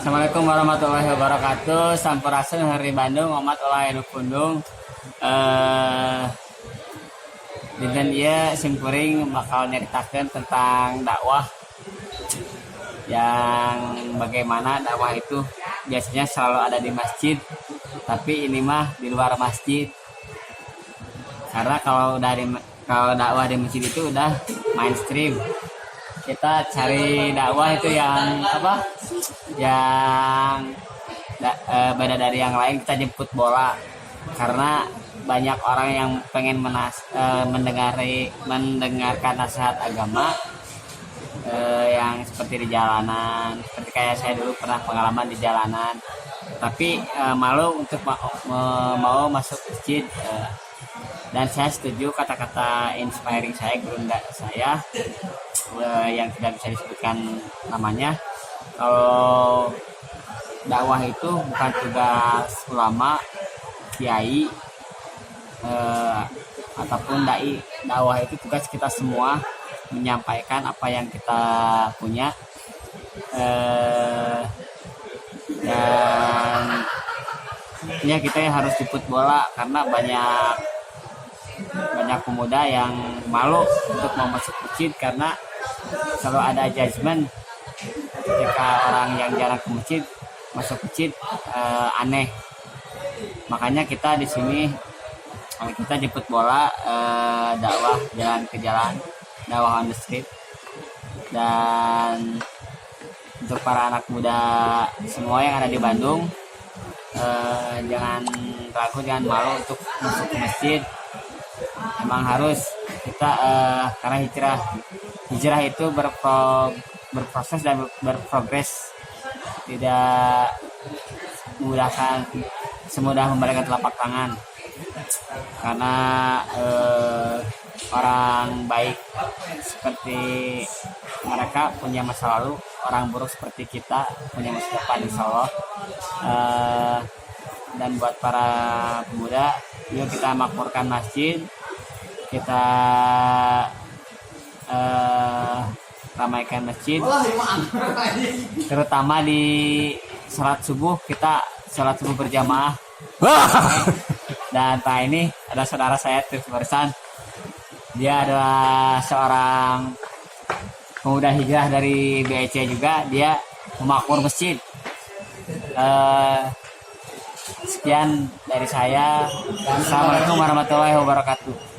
Assalamualaikum warahmatullahi wabarakatuh. Sampurasun hari Bandung, umat ulah anu kundung. Dinten ieu simkuring bakal nyaritakeun tentang dakwah yang bagaimana dakwah itu biasanya selalu ada di masjid, tapi ini mah di luar masjid. Karena kalau dakwah di masjid itu udah mainstream. Kita cari dakwah itu yang apa? Yang beda dari yang lain. Kita jemput bola karena banyak orang yang pengen mendengarkan nasihat agama yang seperti di jalanan, seperti kayak saya dulu pernah pengalaman di jalanan, tapi malu untuk mau masuk masjid. Dan saya setuju kata-kata inspiring saya, guru saya yang tidak bisa disebutkan namanya, kalau dakwah itu bukan tugas ulama, kiai, ataupun dai. Dakwah itu tugas kita semua, menyampaikan apa yang kita punya, dan ya kita harus jemput bola karena banyak pemuda yang malu untuk mau masuk masjid karena selalu ada judgement ketika orang yang jarang ke masjid masuk masjid aneh. Makanya kita di sini kita jemput bola, dakwah jalan ke jalan, dakwah on the street. Dan untuk para anak muda semua yang ada di Bandung, jangan ragu, jangan malu untuk masuk ke masjid. Emang harus kita karena hijrah itu berproses dan berprogres, tidak memudahkan semudah memberikan telapak tangan, karena orang baik seperti mereka punya masa lalu, orang buruk seperti kita punya masa depan, insya Allah. Dan buat para pemuda, yuk kita makmurkan masjid, kita ramaikan masjid, terutama di sholat subuh. Kita sholat subuh berjamaah. Dan Pak ini ada saudara saya terus barusan, dia adalah seorang pemuda hijrah dari BEC juga, dia memakmur masjid. Sekian dari saya. Assalamualaikum warahmatullahi wabarakatuh.